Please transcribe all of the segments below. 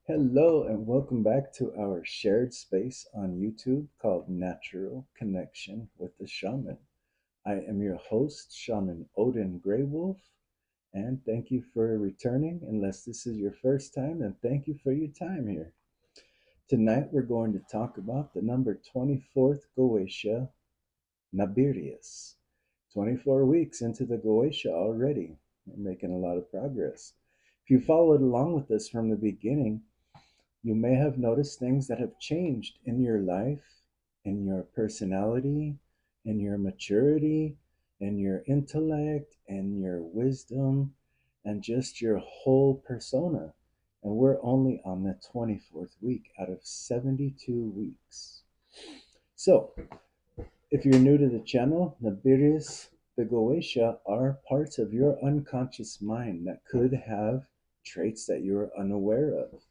Hello, and welcome back to our shared space on YouTube called Natural Connection with the Shaman. I am your host, Shaman Odin Greywolf, and thank you for returning. Unless this is your first time, then thank you for your time here. Tonight, we're going to talk about the number 24th Goetia Naberius. 24 weeks into the Goetia already. We're making a lot of progress. If you followed along with us from the beginning, you may have noticed things that have changed in your life, in your personality, in your maturity, in your intellect, and your wisdom, and just your whole persona. And we're only on the 24th week out of 72 weeks. So, if you're new to the channel, Naberius, the Goetia are parts of your unconscious mind that could have traits that you're unaware of.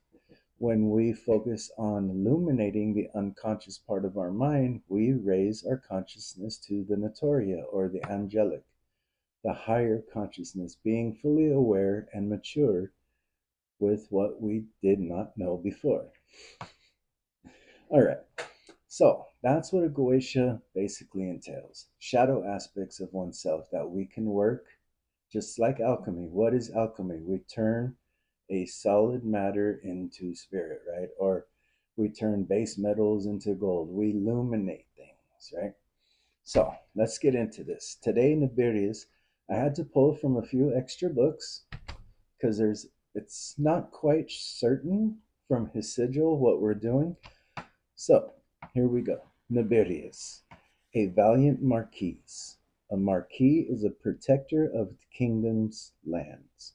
When we focus on illuminating the unconscious part of our mind, we raise our consciousness to the Notoria or the angelic, the higher consciousness, being fully aware and mature with what we did not know before. All right, so that's what a Goetia basically entails shadow aspects of oneself that we can work, just like alchemy. What is alchemy? We turn a solid matter into spirit, right? Or we turn base metals into gold. We illuminate things, right? So let's get into this. Today, Naberius, I had to pull from a few extra books because it's not quite certain from his sigil what we're doing. So here we go. Naberius, a valiant marquis. A marquis is a protector of the kingdom's lands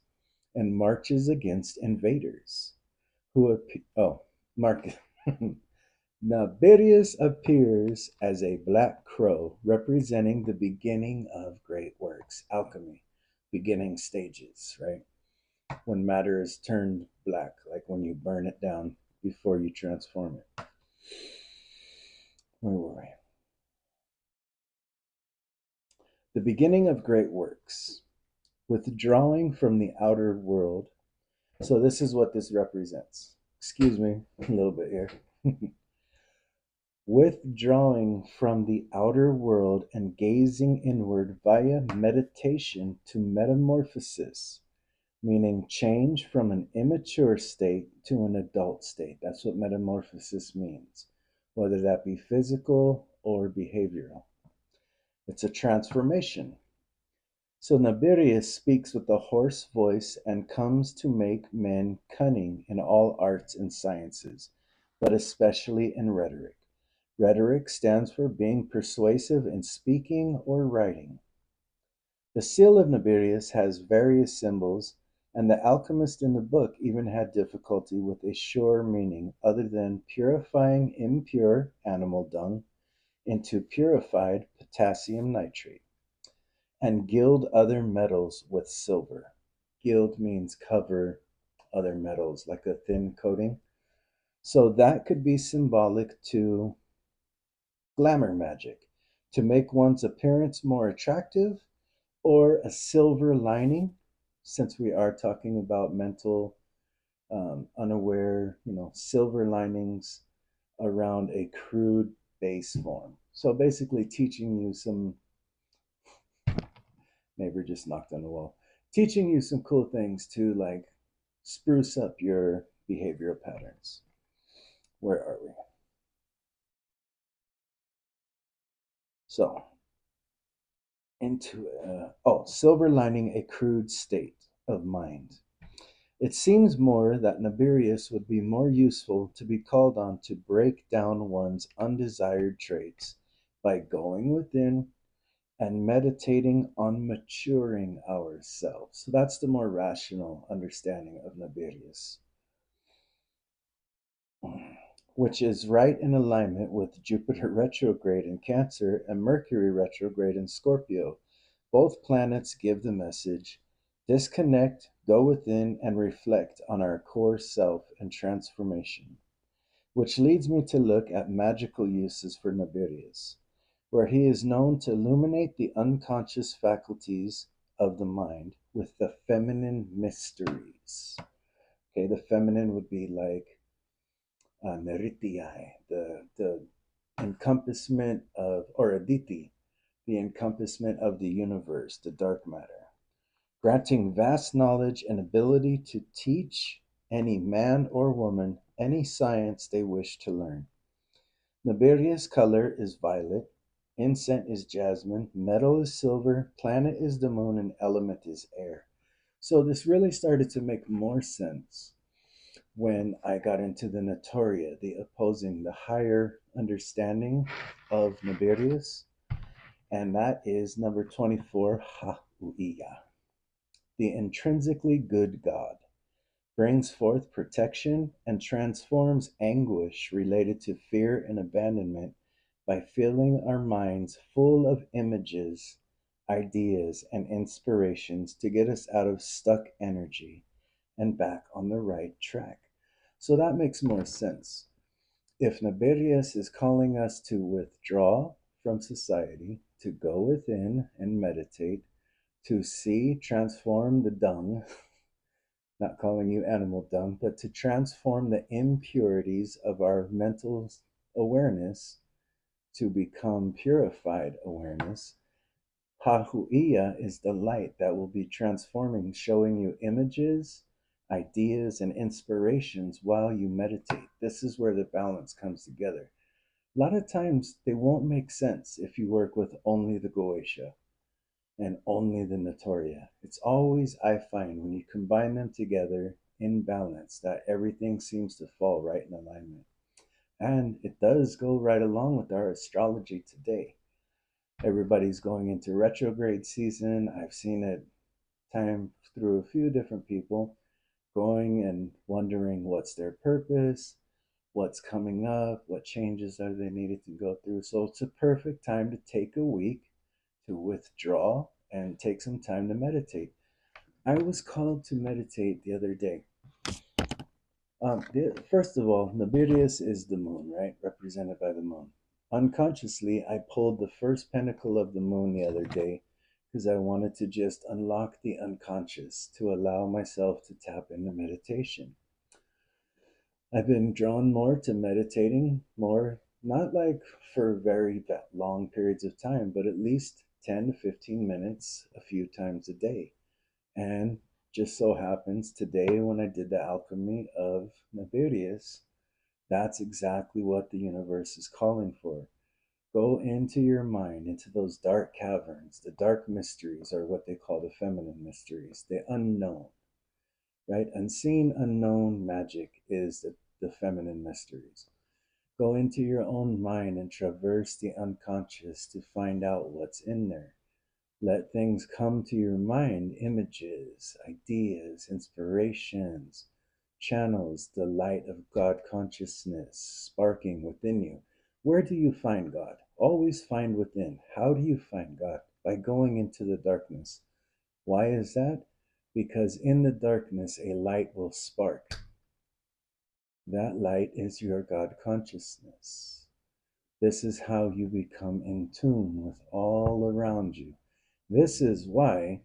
and marches against invaders who Mark Naberius appears as a black crow representing the beginning of great works, alchemy, beginning stages, right? When matter is turned black, like when you burn it down before you transform it. Where were we? The beginning of great works, withdrawing from the outer world. So this is what this represents. Excuse me a little bit here. Withdrawing from the outer world and gazing inward via meditation to metamorphosis, meaning change from an immature state to an adult state. That's what metamorphosis means, whether that be physical or behavioral. It's a transformation. So Naberius speaks with a hoarse voice and comes to make men cunning in all arts and sciences, but especially in rhetoric. Rhetoric stands for being persuasive in speaking or writing. The seal of Naberius has various symbols, and the alchemist in the book even had difficulty with a sure meaning other than purifying impure animal dung into purified potassium nitrate and gild other metals with silver. Gild means cover other metals like a thin coating. So that could be symbolic to glamour magic, to make one's appearance more attractive, or a silver lining, since we are talking about mental, unaware, silver linings around a crude base form. So basically, teaching you some, neighbor just knocked on the wall, teaching you some cool things to like spruce up your behavioral patterns. Where are we? So, silver lining a crude state of mind. It seems more that Naberius would be more useful to be called on to break down one's undesired traits by going within and meditating on maturing ourselves. So that's the more rational understanding of Naberius, which is right in alignment with Jupiter retrograde in Cancer and Mercury retrograde in Scorpio. Both planets give the message disconnect, go within, and reflect on our core self and transformation. Which leads me to look at magical uses for Naberius, where he is known to illuminate the unconscious faculties of the mind with the feminine mysteries. Okay, the feminine would be like neritiai, the encompassment of, or aditi, the encompassment of the universe, the dark matter, granting vast knowledge and ability to teach any man or woman any science they wish to learn. Naberius' color is violet, incense is jasmine, metal is silver, planet is the moon, and element is air. So this really started to make more sense when I got into the Notoria, the opposing, the higher understanding of Naberius, and that is number 24, Ha'u'iya, the intrinsically good God, brings forth protection and transforms anguish related to fear and abandonment by filling our minds full of images, ideas, and inspirations to get us out of stuck energy and back on the right track. So that makes more sense. If Naberius is calling us to withdraw from society, to go within and meditate, to see, transform the dung, not calling you animal dung, but to transform the impurities of our mental awareness to become purified awareness. Hahu'iya is the light that will be transforming, showing you images, ideas, and inspirations while you meditate. This is where the balance comes together. A lot of times they won't make sense if you work with only the Goetia and only the Notoria. It's always, I find, when you combine them together in balance, that everything seems to fall right in alignment. And it does go right along with our astrology today. Everybody's going into retrograde season. I've seen it time through a few different people going and wondering what's their purpose, what's coming up, what changes are they needed to go through. So it's a perfect time to take a week to withdraw and take some time to meditate. I was called to meditate the other day. First of all, Nabirius is the moon, right? Represented by the moon. Unconsciously, I pulled the first pentacle of the moon the other day because I wanted to just unlock the unconscious to allow myself to tap into meditation. I've been drawn more to meditating, more, not like for very long periods of time, but at least 10 to 15 minutes a few times a day. And just so happens today, when I did the alchemy of Naberius, that's exactly what the universe is calling for. Go into your mind, into those dark caverns. The dark mysteries are what they call the feminine mysteries, the unknown, right? Unseen, unknown magic is the feminine mysteries. Go into your own mind and traverse the unconscious to find out what's in there. Let things come to your mind, images, ideas, inspirations, channels the light of God consciousness sparking within you. Where do you find God? Always find within. How do you find God? By going into the darkness. Why is that? Because in the darkness, a light will spark. That light is your God consciousness. This is how you become in tune with all around you. This is why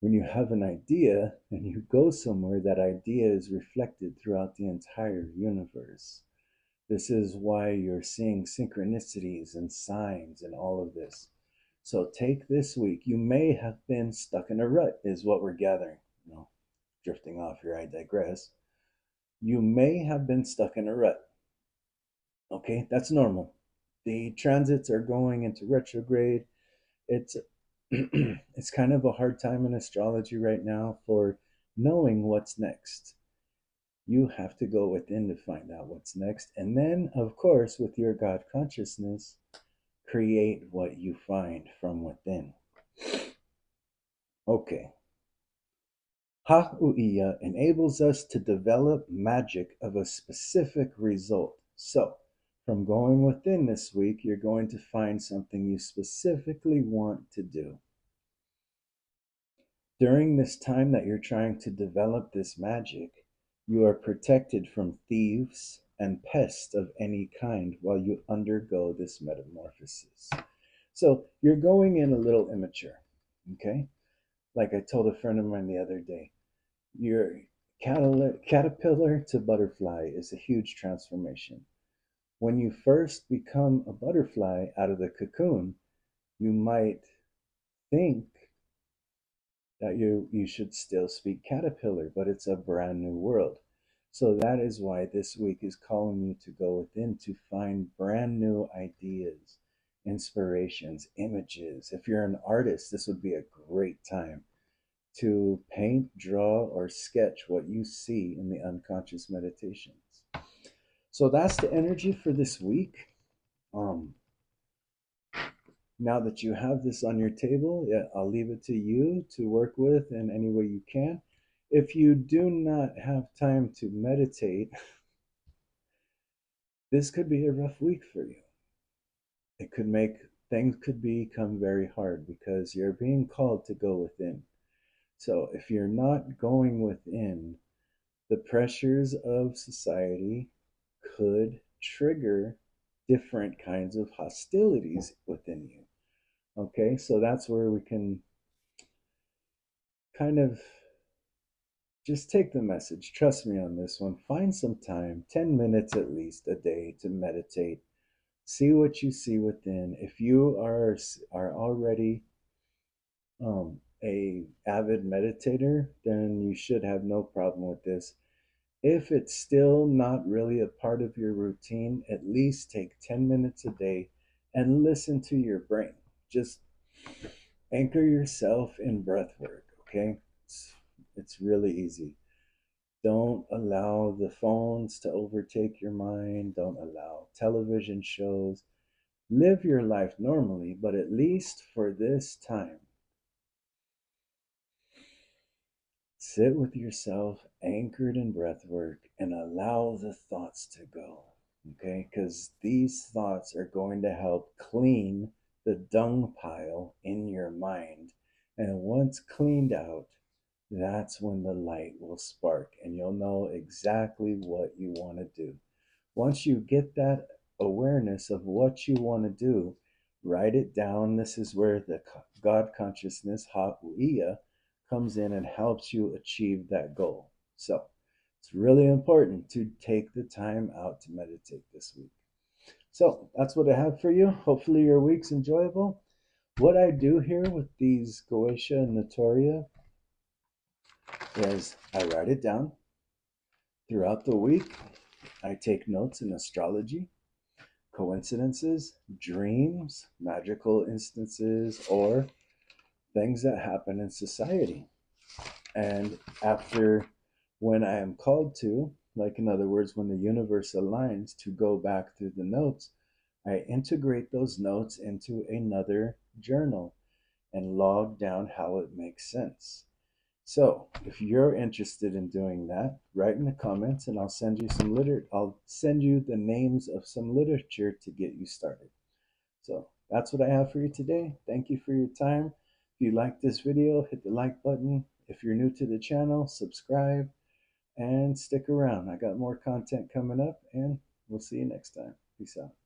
when you have an idea and you go somewhere, that idea is reflected throughout the entire universe. This is why you're seeing synchronicities and signs and all of this. So take this week. You may have been stuck in a rut, is what we're gathering. No, drifting off here, I digress. You may have been stuck in a rut. Okay, that's normal. The transits are going into retrograde. It's it's kind of a hard time in astrology right now for knowing what's next. You have to go within to find out what's next. And then, of course, with your God consciousness, create what you find from within. Okay. Ha'u'iya enables us to develop magic of a specific result. So, from going within this week, you're going to find something you specifically want to do. During this time that you're trying to develop this magic, you are protected from thieves and pests of any kind while you undergo this metamorphosis. So you're going in a little immature, okay? Like I told a friend of mine the other day, Your caterpillar to butterfly is a huge transformation. When you first become a butterfly out of the cocoon, you might think that you should still speak caterpillar, but it's a brand new world. So that is why this week is calling you to go within to find brand new ideas, inspirations, images. If you're an artist, this would be a great time to paint, draw, or sketch what you see in the unconscious meditations. So that's the energy for this week. Um, Now that you have this on your table, yeah, I'll leave it to you to work with in any way you can. If you do not have time to meditate, this could be a rough week for you. It could make things could become very hard because you're being called to go within. So if you're not going within, the pressures of society could trigger different kinds of hostilities within you. Okay, so that's where we can kind of just take the message. Trust me on this one. Find some time, 10 minutes at least a day to meditate. See what you see within. If you are already a avid meditator, then you should have no problem with this. If it's still not really a part of your routine, at least take 10 minutes a day and listen to your brain. Just anchor yourself in breath work, okay? It's really easy. Don't allow the phones to overtake your mind. Don't allow television shows. Live your life normally, but at least for this time, sit with yourself anchored in breath work and allow the thoughts to go. Okay? Because these thoughts are going to help clean the dung pile in your mind. And once cleaned out, that's when the light will spark and you'll know exactly what you want to do. Once you get that awareness of what you want to do, write it down. This is where the God consciousness, Goetia, comes in and helps you achieve that goal. So it's really important to take the time out to meditate this week. So that's what I have for you. Hopefully your week's enjoyable. What I do here with these Goetia Natoria is I write it down throughout the week. I take notes in astrology, coincidences, dreams, magical instances, or things that happen in society. And after, when I am called to, like in other words, when the universe aligns to go back through the notes, I integrate those notes into another journal and log down how it makes sense. So, if you're interested in doing that, write in the comments and I'll send you I'll send you the names of some literature to get you started. So, that's what I have for you today. Thank you for your time. If you like this video, hit the like button. If you're new to the channel, subscribe and stick around. I got more content coming up and we'll see you next time. Peace out.